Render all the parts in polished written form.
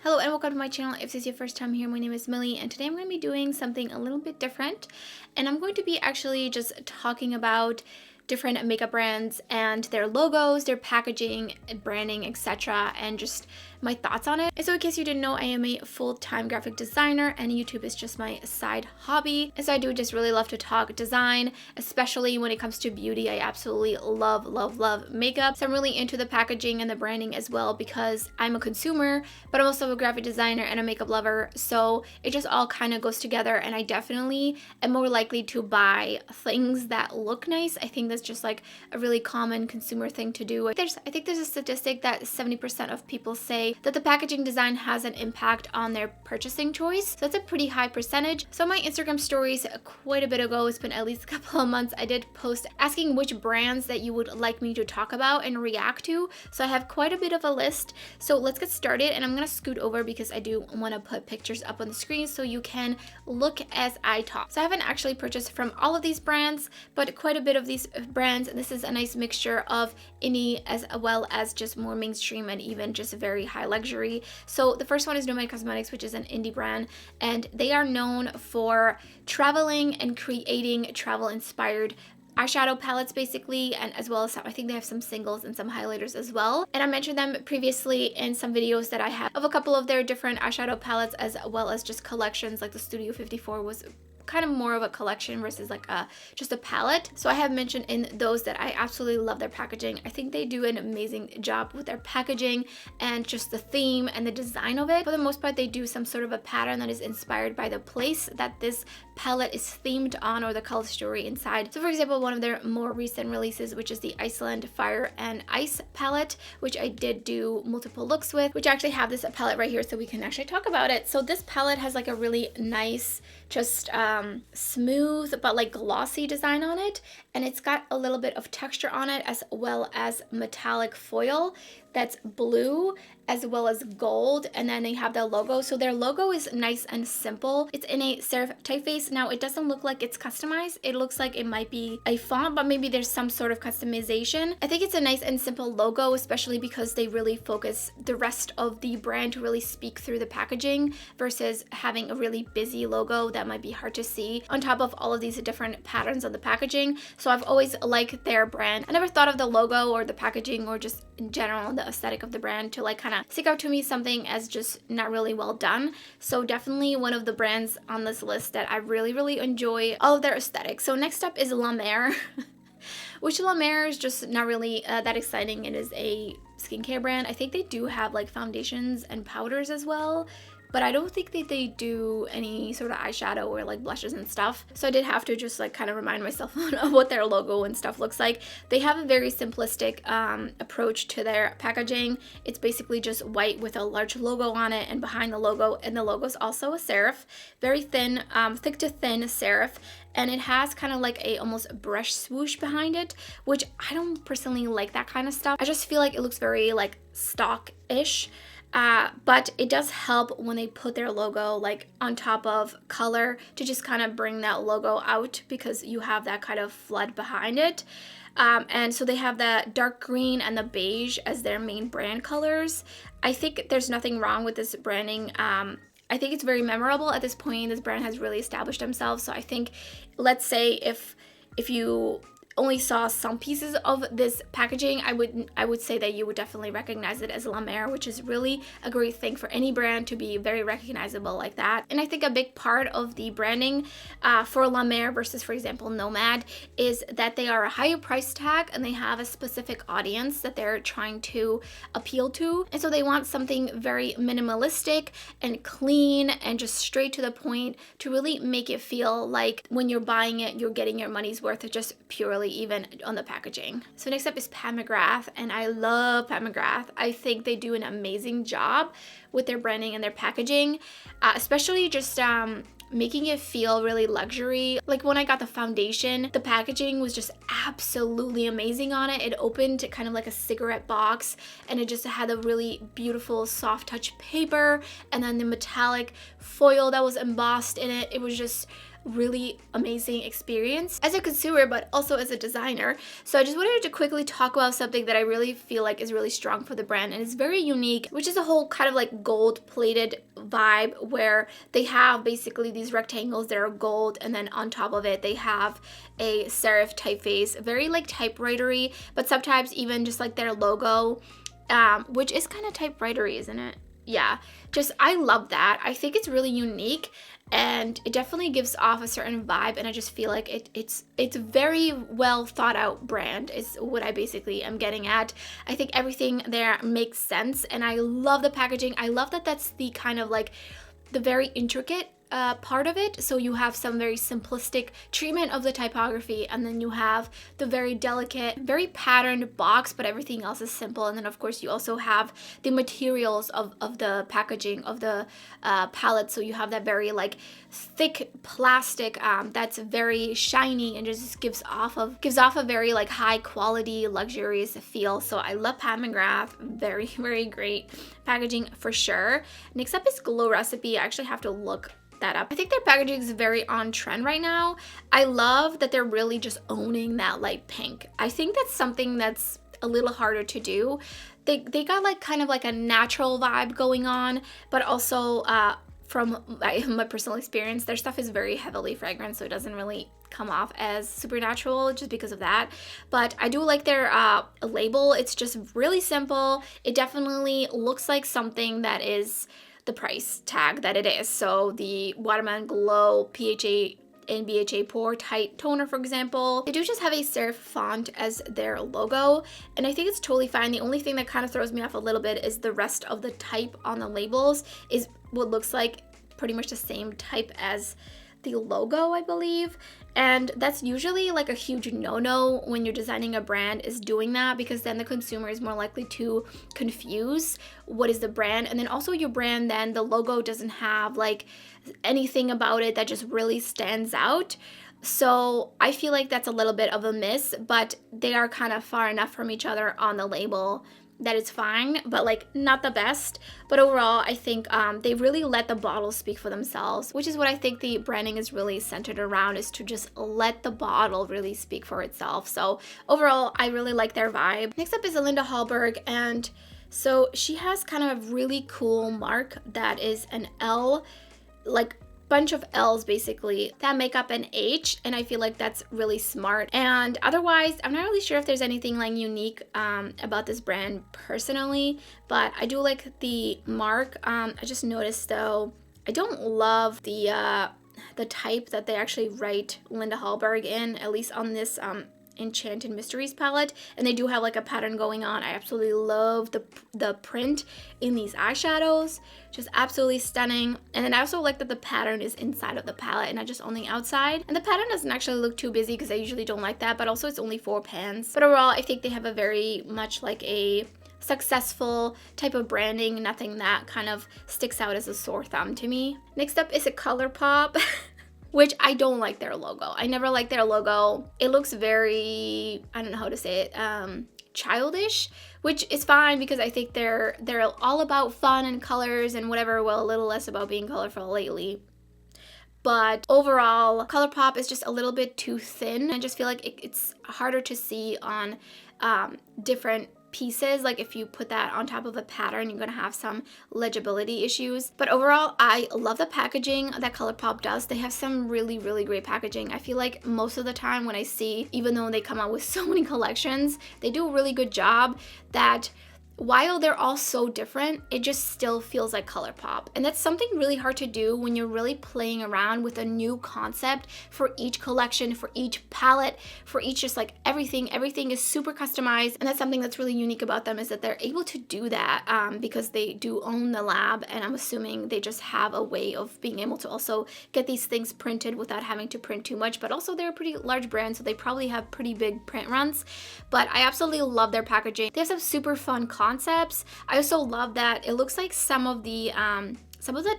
Hello and welcome to my channel. If this is your first time here, my name is Millie and today I'm going to be doing something a little bit different, and I'm going to be actually just talking about different makeup brands and their logos, their packaging, branding, etc., and just my thoughts on it. And so in case you didn't know, I am a full-time graphic designer and YouTube is just my side hobby. And so I do just really love to talk design, especially when it comes to beauty. I absolutely love makeup. So I'm really into the packaging and the branding as well because I'm a consumer, but I'm also a graphic designer and a makeup lover. So it just all kind of goes together, and I definitely am more likely to buy things that look nice. I think that's just like a really common consumer thing to do. I think there's a statistic that 70% of people say that the packaging design has an impact on their purchasing choice. So that's a pretty high percentage. So my Instagram stories quite a bit ago, it's been at least a couple of months, I did post asking which brands that you would like me to talk about and react to. So I have quite a bit of a list. So let's get started, and I'm gonna scoot over because I do want to put pictures up on the screen so you can look as I talk. So I haven't actually purchased from all of these brands, but quite a bit of these brands, and this is a nice mixture of indie as well as just more mainstream and even just very high luxury. So the first one is Nomad Cosmetics, which is an indie brand, and they are known for traveling and creating travel inspired eyeshadow palettes basically, and as well as I think they have some singles and some highlighters as well. And I mentioned them previously in some videos that I have of a couple of their different eyeshadow palettes as well as just collections, like the Studio 54 was kind of more of a collection versus like just a palette. So I have mentioned in those that I absolutely love their packaging. I think they do an amazing job with their packaging and just the theme and the design of it. For the most part, they do some sort of a pattern that is inspired by the place that this palette is themed on or the color story inside. So for example, one of their more recent releases, which is the Iceland Fire and Ice palette, which I did do multiple looks with, which I actually have this palette right here so we can actually talk about it. So this palette has like a really nice, just smooth but like glossy design on it, and it's got a little bit of texture on it as well as metallic foil that's blue as well as gold, and then they have their logo. So their logo is nice and simple. It's in a serif typeface. Now it doesn't look like it's customized. It looks like it might be a font, but maybe there's some sort of customization. I think it's a nice and simple logo, especially because they really focus the rest of the brand to really speak through the packaging versus having a really busy logo that might be hard to see on top of all of these different patterns on the packaging. So I've always liked their brand. I never thought of the logo or the packaging or just in general the aesthetic of the brand to like kind of stick out to me something as just not really well done. So definitely one of the brands on this list that I really enjoy all of their aesthetics. So next up is La Mer which La Mer is just not really that exciting. It is a skincare brand. I think they do have like foundations and powders as well, but I don't think that they do any sort of eyeshadow or like blushes and stuff. So I did have to just like kind of remind myself of what their logo and stuff looks like. They have a very simplistic approach to their packaging. It's basically just white with a large logo on it, and behind the logo, and the logo is also a serif, very thin, thick to thin serif. And it has kind of like a almost brush swoosh behind it, which I don't personally like that kind of stuff. I just feel like it looks very like stock-ish. But it does help when they put their logo like on top of color to just kind of bring that logo out because you have that kind of flood behind it. And so they have the dark green and the beige as their main brand colors. I think there's nothing wrong with this branding. I think it's very memorable at this point. This brand has really established themselves. So I think, let's say if you only saw some pieces of this packaging, I would say that you would definitely recognize it as La Mer, which is really a great thing for any brand to be very recognizable like that. And I think a big part of the branding for La Mer versus, for example, Nomad is that they are a higher price tag and they have a specific audience that they're trying to appeal to. And so they want something very minimalistic and clean and just straight to the point to really make it feel like when you're buying it, you're getting your money's worth, just purely even on the packaging. So next up is Pat McGrath, and I love Pat McGrath. I think they do an amazing job with their branding and their packaging, especially just making it feel really luxury. Like when I got the foundation, the packaging was just absolutely amazing on it. It opened kind of like a cigarette box, and it just had a really beautiful soft touch paper, and then the metallic foil that was embossed in it. It was just really amazing experience as a consumer, but also as a designer. So I just wanted to quickly talk about something that I really feel like is really strong for the brand, and it's very unique, which is a whole kind of like gold plated vibe where they have basically these rectangles that are gold, and then on top of it they have a serif typeface, very like typewritery, but sometimes even just like their logo, which is kind of typewritery, isn't it? Yeah, just I love that. I think it's really unique, and it definitely gives off a certain vibe, and I just feel like it's very well thought out brand is what I basically am getting at. I think everything there makes sense, and I love the packaging. I love that that's the kind of like the very intricate part of it. So you have some very simplistic treatment of the typography, and then you have the very delicate, very patterned box, but everything else is simple. And then of course you also have the materials of the packaging of the palette. So you have that very like thick plastic that's very shiny and just gives off a very like high quality, luxurious feel. So I love Pat McGrath. Very, very great packaging for sure. Next up is Glow Recipe. I actually have to look that up. I think their packaging is very on trend right now. I love that they're really just owning that light pink. I think that's something that's a little harder to do. They got like kind of like a natural vibe going on, but also from my personal experience, their stuff is very heavily fragrant, so it doesn't really come off as supernatural just because of that. But I do like their label. It's just really simple. It definitely looks like something that is the price tag that it is. So the Watermelon Glow PHA and BHA Pore Tight Toner, for example, they do just have a serif font as their logo, and I think it's totally fine. The only thing that kind of throws me off a little bit is the rest of the type on the labels is what looks like pretty much the same type as the logo, I believe. And that's usually like a huge no-no when you're designing a brand, is doing that, because then the consumer is more likely to confuse what is the brand. And then also your brand, then the logo doesn't have like anything about it that just really stands out. So I feel like that's a little bit of a miss, but they are kind of far enough from each other on the label that it's fine, but like not the best. But overall, I think they really let the bottles speak for themselves, which is what I think the branding is really centered around, is to just let the bottle really speak for itself. So overall, I really like their vibe. Next up is Linda Hallberg, and so she has kind of a really cool mark that is an L, like bunch of L's basically that make up an H, and I feel like that's really smart. And otherwise, I'm not really sure if there's anything like unique about this brand personally, but I do like the mark. I just noticed though, I don't love the type that they actually write Linda Hallberg in, at least on this Enchanted Mysteries palette, and they do have like a pattern going on. I absolutely love the print in these eyeshadows, just absolutely stunning. And then I also like that the pattern is inside of the palette and not just on the outside, and the pattern doesn't actually look too busy because I usually don't like that, but also it's only 4 pans. But overall, I think they have a very much like a successful type of branding, nothing that kind of sticks out as a sore thumb to me. Next up is a Colourpop. Which I don't like their logo. I never liked their logo. It looks very, I don't know how to say it, childish, which is fine because I think they're all about fun and colors and whatever, well, a little less about being colorful lately. But overall, Colourpop is just a little bit too thin. I just feel like it's harder to see on different pieces. Like if you put that on top of a pattern, you're gonna have some legibility issues. But overall, I love the packaging that Colourpop does. They have some really, really great packaging. I feel like most of the time when I see, even though they come out with so many collections, they do a really good job that while they're all so different, it just still feels like Colourpop. And that's something really hard to do when you're really playing around with a new concept for each collection, for each palette, for each just like everything. Everything is super customized, and that's something that's really unique about them, is that they're able to do that because they do own the lab, and I'm assuming they just have a way of being able to also get these things printed without having to print too much. But also they're a pretty large brand, so they probably have pretty big print runs. But I absolutely love their packaging. They have some super fun concepts. I also love that it looks like some of the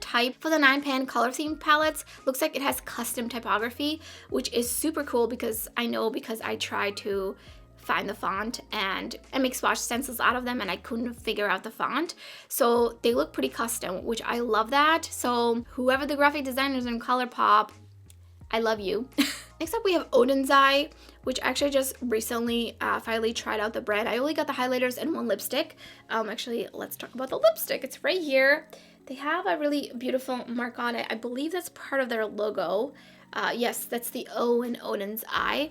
type for the 9-pan color theme palettes looks like it has custom typography, which is super cool because I tried to find the font and make swatch stencils out of them and I couldn't figure out the font. So they look pretty custom, which I love that. So whoever the graphic designers in Colourpop, I love you. Next up, we have Odin's Eye, which actually just recently finally tried out the brand. I only got the highlighters and one lipstick. Actually, let's talk about the lipstick. It's right here. They have a really beautiful mark on it. I believe that's part of their logo. Yes, that's the O in Odin's Eye.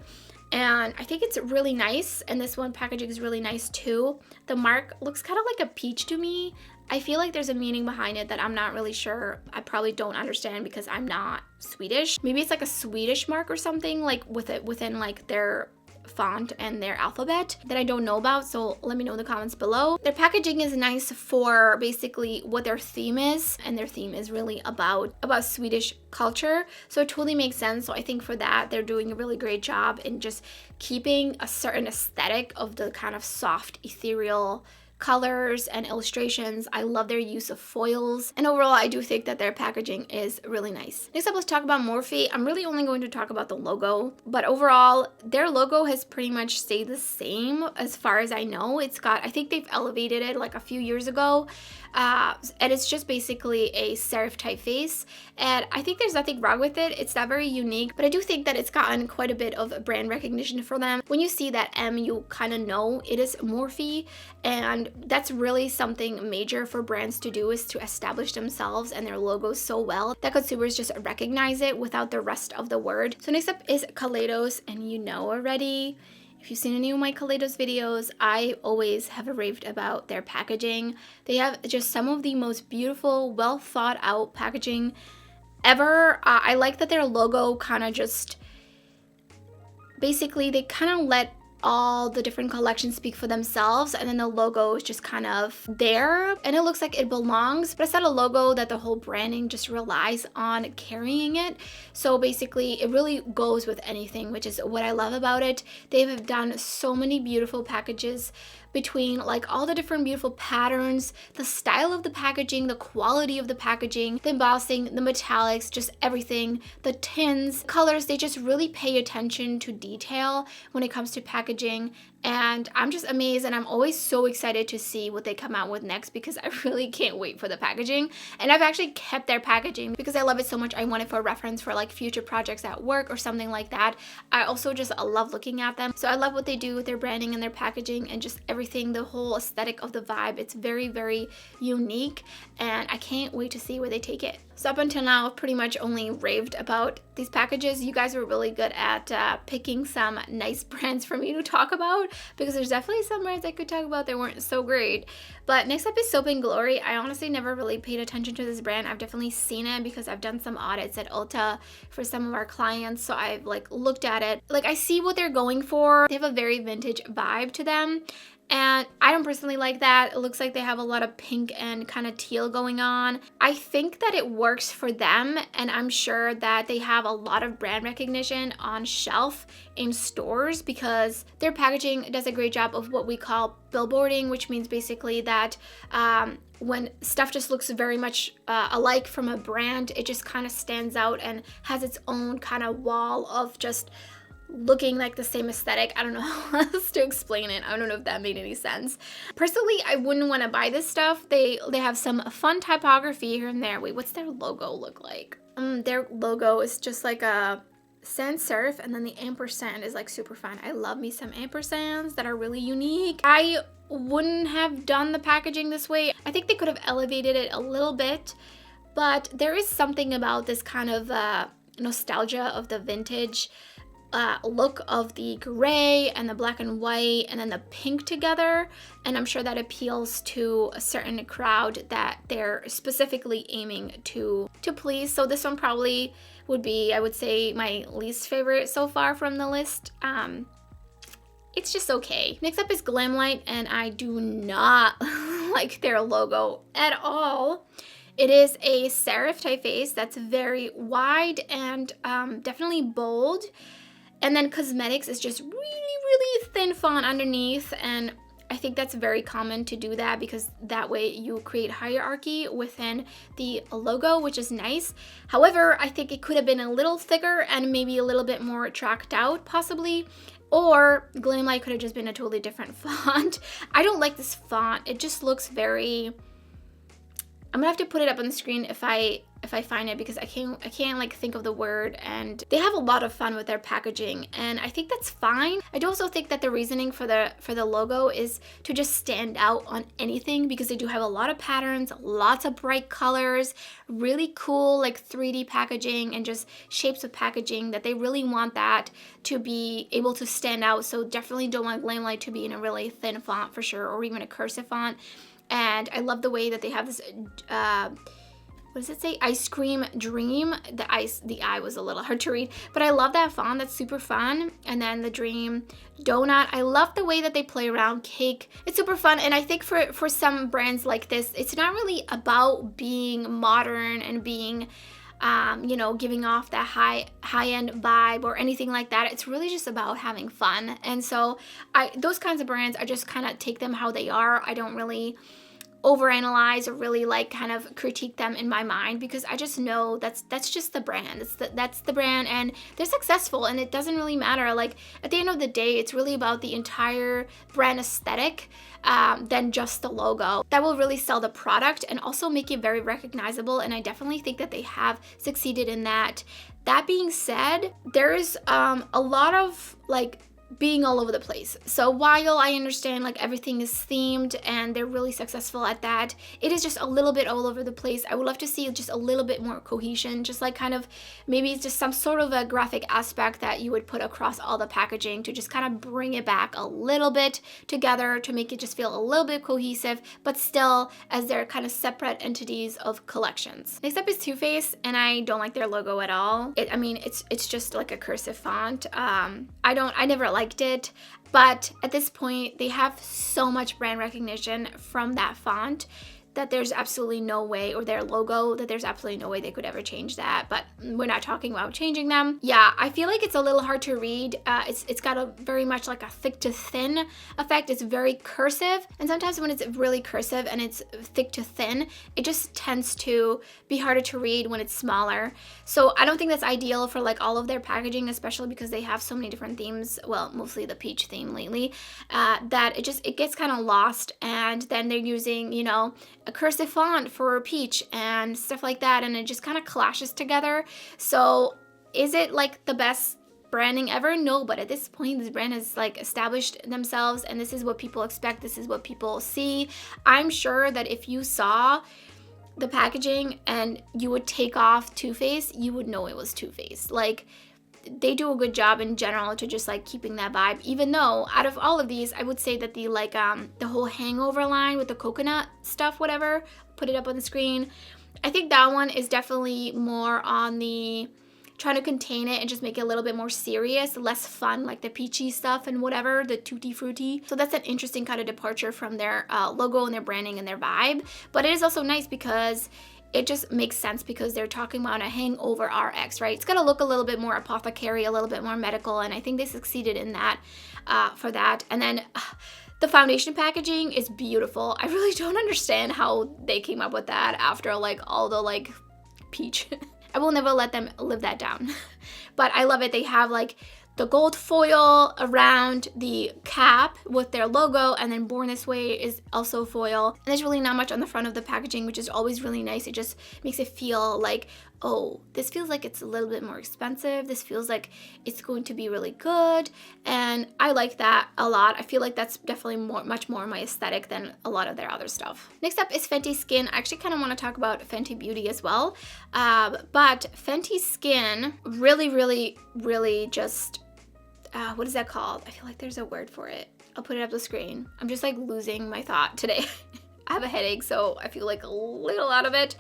And I think it's really nice, and this one packaging is really nice too. The mark looks kind of like a peach to me. I feel like there's a meaning behind it that I'm not really sure. I probably don't understand because I'm not Swedish. Maybe it's like a Swedish mark or something, like within like their font and their alphabet that I don't know about, so let me know in the comments below. Their packaging is nice for basically what their theme is, and their theme is really about Swedish culture, so it totally makes sense. So I think for that they're doing a really great job in just keeping a certain aesthetic of the kind of soft, ethereal colors and illustrations. I love their use of foils, and overall I do think that their packaging is really nice. Next up, let's talk about Morphe. I'm really only going to talk about the logo, but overall their logo has pretty much stayed the same as far as I know. I think they've elevated it like a few years ago, and it's just basically a serif typeface, and I think there's nothing wrong with it. It's not very unique, but I do think that it's gotten quite a bit of brand recognition for them. When you see that M, you kind of know it is Morphe, and that's really something major for brands to do, is to establish themselves and their logos so well that consumers just recognize it without the rest of the word. So next up is Kaleidos, and you know already, if you've seen any of my Kaleidos videos, I always have raved about their packaging. They have just some of the most beautiful, well thought out packaging ever. I like that their logo kind of just, basically they kind of let all the different collections speak for themselves, and then the logo is just kind of there and it looks like it belongs, but it's not a logo that the whole branding just relies on carrying it. So basically it really goes with anything, which is what I love about it. They have done so many beautiful packages between like all the different beautiful patterns, the style of the packaging, the quality of the packaging, the embossing, the metallics, just everything, the tints, colors. They just really pay attention to detail when it comes to packaging, and I'm just amazed, and I'm always so excited to see what they come out with next because I really can't wait for the packaging. And I've actually kept their packaging because I love it so much. I want it for reference for like future projects at work or something like that. I also just love looking at them, so I love what they do with their branding and their packaging and just everything, the whole aesthetic of the vibe. It's very, very unique, and I can't wait to see where they take it. So up until now, I've pretty much only raved about these packages. You guys were really good at picking some nice brands for me to talk about, because there's definitely some brands I could talk about that weren't so great. But next up is Soap and Glory. I honestly never really paid attention to this brand. I've definitely seen it because I've done some audits at Ulta for some of our clients, so I've like looked at it. Like I see what they're going for. They have a very vintage vibe to them, and I don't personally like that. It looks like they have a lot of pink and kind of teal going on. I think that it works for them, and I'm sure that they have a lot of brand recognition on shelf in stores because their packaging does a great job of what we call billboarding, which means basically that when stuff just looks very much alike from a brand, it just kind of stands out and has its own kind of wall of just looking like the same aesthetic. I don't know how else to explain it. I don't know if that made any sense. Personally, I wouldn't want to buy this stuff. They have some fun typography here and there. Wait, what's their logo look like? Their logo is just like a sans serif, and then the ampersand is like super fun. I love me some ampersands that are really unique. I wouldn't have done the packaging this way. I think they could have elevated it a little bit, but there is something about this kind of nostalgia of the vintage look of the gray and the black and white and then the pink together, and I'm sure that appeals to a certain crowd that they're specifically aiming to please. So this one probably would be, I would say, my least favorite so far from the list. It's just okay. Next up is Glamlight, and I do not like their logo at all. It is a serif typeface that's very wide and definitely bold. And then cosmetics is just really, really thin font underneath, and I think that's very common to do that because that way you create hierarchy within the logo, which is nice. However, I think it could have been a little thicker and maybe a little bit more tracked out possibly, or Glamlight could have just been a totally different font. I don't like this font. It just looks very I'm gonna have to put it up on the screen if I find it, because I can't like think of the word. And they have a lot of fun with their packaging, and I think that's fine. I do also think that the reasoning for the logo is to just stand out on anything, because they do have a lot of patterns, lots of bright colors, really cool like 3D packaging and just shapes of packaging, that they really want that to be able to stand out. So definitely don't want Glamlight to be in a really thin font for sure, or even a cursive font. And I love the way that they have this what does it say? Ice Cream Dream. The I was a little hard to read, but I love that font. That's super fun. And then the Dream Donut. I love the way that they play around Cake. It's super fun. And I think for some brands like this, it's not really about being modern and being you know, giving off that high-end vibe or anything like that. It's really just about having fun. And so those kinds of brands, I just kind of take them how they are. I don't really overanalyze or really like kind of critique them in my mind, because I just know that's just the brand. That's the brand, and they're successful, and it doesn't really matter. Like at the end of the day, it's really about the entire brand aesthetic than just the logo. That will really sell the product and also make it very recognizable, and I definitely think that they have succeeded in that. That being said, there's a lot of like being all over the place. So while I understand like everything is themed and they're really successful at that, it is just a little bit all over the place. I would love to see just a little bit more cohesion, just like kind of maybe it's just some sort of a graphic aspect that you would put across all the packaging to just kind of bring it back a little bit together to make it just feel a little bit cohesive, but still as they're kind of separate entities of collections. Next up is Too Faced, and I don't like their logo at all. I mean, it's just like a cursive font. I never liked it, but at this point they have so much brand recognition from that font that there's absolutely no way, or their logo, that there's absolutely no way they could ever change that. But we're not talking about changing them. Yeah, I feel like it's a little hard to read. It's got a very much like a thick to thin effect. It's very cursive, and sometimes when it's really cursive and it's thick to thin, it just tends to be harder to read when it's smaller. So I don't think that's ideal for like all of their packaging, especially because they have so many different themes, well, mostly the peach theme lately, that it gets kind of lost. And then they're using, you know, a cursive font for peach and stuff like that, and it just kind of clashes together. So is it like the best branding ever? No, but at this point this brand has like established themselves, and this is what people expect, this is what people see. I'm sure that if you saw the packaging and you would take off Too Faced, you would know it was Too Faced. Like, they do a good job in general to just like keeping that vibe, even though out of all of these, I would say that the like the whole Hangover line with the coconut stuff, whatever, put it up on the screen, I think that one is definitely more on the trying to contain it and just make it a little bit more serious, less fun, like the peachy stuff and whatever, the tutti frutti. So that's an interesting kind of departure from their logo and their branding and their vibe. But it is also nice because it just makes sense, because they're talking about a hangover RX, right? It's got to look a little bit more apothecary, a little bit more medical, and I think they succeeded in that for that. And then the foundation packaging is beautiful. I really don't understand how they came up with that after like all the like peach. I will never let them live that down. But I love it. They have like the gold foil around the cap with their logo, and then Born This Way is also foil. And there's really not much on the front of the packaging, which is always really nice. It just makes it feel like, oh, this feels like it's a little bit more expensive. This feels like it's going to be really good. And I like that a lot. I feel like that's definitely much more my aesthetic than a lot of their other stuff. Next up is Fenty Skin. I actually kind of want to talk about Fenty Beauty as well. But Fenty Skin really just, what is that called? I feel like there's a word for it. I'll put it up the screen. I'm just like losing my thought today. I have a headache, so I feel like a little out of it.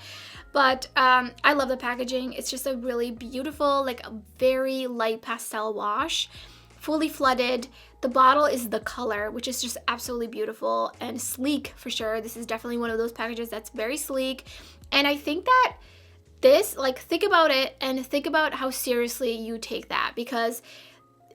But I love the packaging. It's just a really beautiful, like a very light pastel wash, fully flooded. The bottle is the color, which is just absolutely beautiful and sleek for sure. This is definitely one of those packages that's very sleek. And I think that this, like, think about it and think about how seriously you take that, because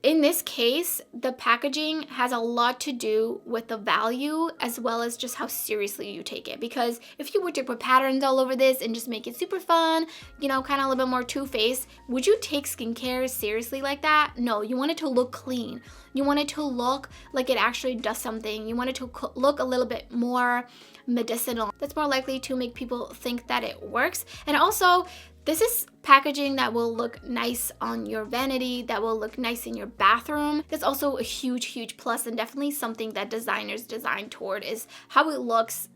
in this case, the packaging has a lot to do with the value as well as just how seriously you take it. Because if you were to put patterns all over this and just make it super fun, you know, kind of a little bit more Too-Faced, would you take skincare seriously like that? No, you want it to look clean. You want it to look like it actually does something. You want it to look a little bit more medicinal. That's more likely to make people think that it works. And also, this is packaging that will look nice on your vanity, that will look nice in your bathroom. That's also a huge, huge plus, and definitely something that designers design toward is how it looks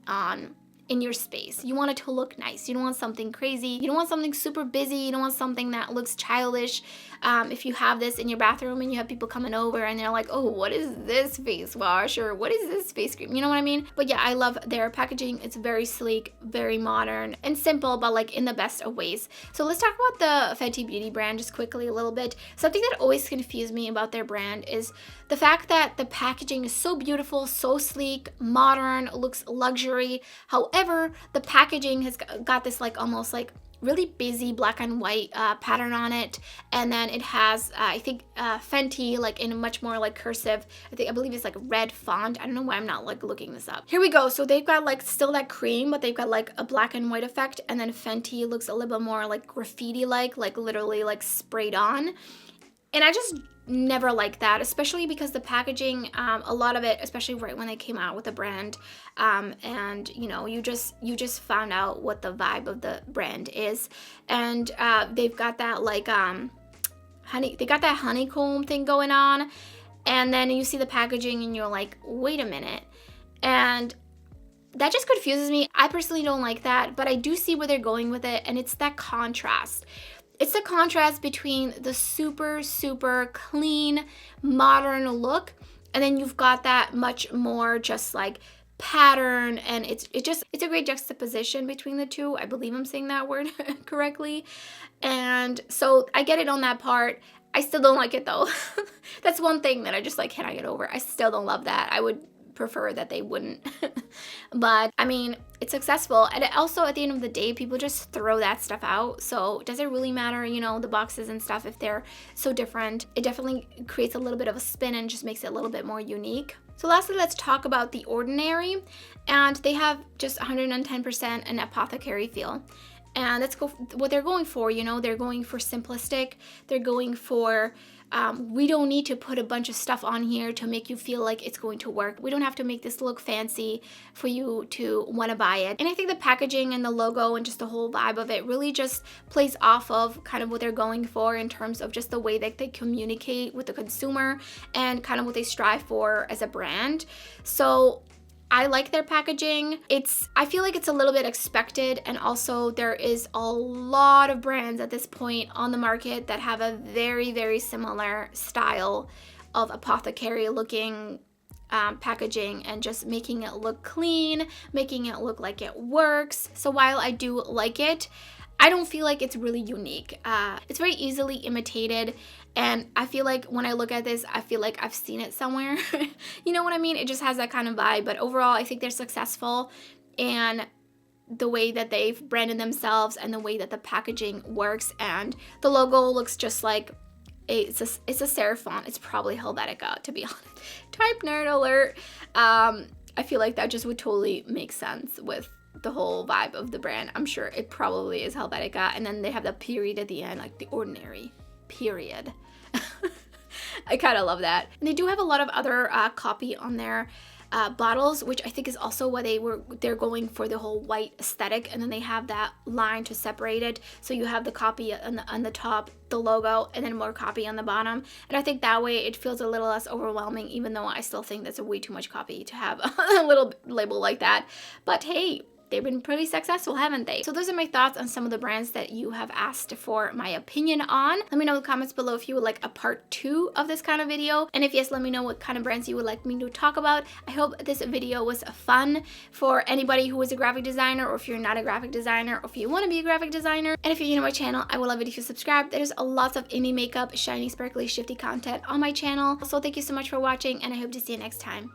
in your space. You want it to look nice. You don't want something crazy. You don't want something super busy. You don't want something that looks childish. If you have this in your bathroom and you have people coming over and they're like, oh, what is this face wash? Or what is this face cream? You know what I mean? But yeah, I love their packaging. It's very sleek, very modern, and simple, but like in the best of ways. So let's talk about the Fenty Beauty brand just quickly a little bit. Something that always confused me about their brand is the fact that the packaging is so beautiful, so sleek, modern, looks luxury. However, the packaging has got this like almost like really busy black and white pattern on it, and then it has I think Fenty like in a much more like cursive, I believe it's like red font. I don't know why I'm not like looking this up. Here we go. So they've got like still that cream, but they've got like a black and white effect, and then Fenty looks a little bit more like graffiti like literally like sprayed on. And I just never liked that, especially because the packaging, a lot of it, especially right when they came out with the brand, and you know, you just found out what the vibe of the brand is, and they've got that like they got that honeycomb thing going on, and then you see the packaging and you're like, wait a minute, and that just confuses me. I personally don't like that, but I do see where they're going with it, and it's that contrast. It's the contrast between the super, super clean, modern look, and then you've got that much more just like pattern, and it's a great juxtaposition between the two. I believe I'm saying that word correctly. And so I get it on that part. I still don't like it though. That's one thing that I just like cannot get over. I still don't love that. I would prefer that they wouldn't. But I mean, it's successful, and also at the end of the day, people just throw that stuff out. So does it really matter, you know, the boxes and stuff, if they're so different? It definitely creates a little bit of a spin and just makes it a little bit more unique. So lastly, let's talk about The Ordinary, and they have just 110% an apothecary feel. And that's what they're going for, you know, they're going for simplistic. They're going for, we don't need to put a bunch of stuff on here to make you feel like it's going to work. We don't have to make this look fancy for you to want to buy it. And I think the packaging and the logo and just the whole vibe of it really just plays off of kind of what they're going for in terms of just the way that they communicate with the consumer and kind of what they strive for as a brand. So I like their packaging. I feel like it's a little bit expected, and also there is a lot of brands at this point on the market that have a very, very similar style of apothecary looking packaging and just making it look clean, making it look like it works. So while I do like it, I don't feel like it's really unique. It's very easily imitated, and I feel like when I look at this, I feel like I've seen it somewhere. You know what I mean? It just has that kind of vibe, but overall, I think they're successful, and the way that they've branded themselves and the way that the packaging works, and the logo looks just like it's a serif font. It's probably Helvetica, to be honest. Type nerd alert. I feel like that just would totally make sense with the whole vibe of the brand. I'm sure it probably is Helvetica, and then they have the period at the end, like The Ordinary period. I kind of love that. And they do have a lot of other copy on their bottles, which I think is also why they're going for the whole white aesthetic, and then they have that line to separate it, so you have the copy on the top, the logo, and then more copy on the bottom. And I think that way it feels a little less overwhelming, even though I still think that's a way too much copy to have a little label like that. But hey, they've been pretty successful, haven't they? So those are my thoughts on some of the brands that you have asked for my opinion on. Let me know in the comments below if you would like a part 2 of this kind of video. And if yes, let me know what kind of brands you would like me to talk about. I hope this video was fun for anybody who is a graphic designer, or if you're not a graphic designer, or if you want to be a graphic designer. And if you're new to my channel, I would love it if you subscribe. There's lots of indie makeup, shiny, sparkly, shifty content on my channel. So thank you so much for watching, and I hope to see you next time.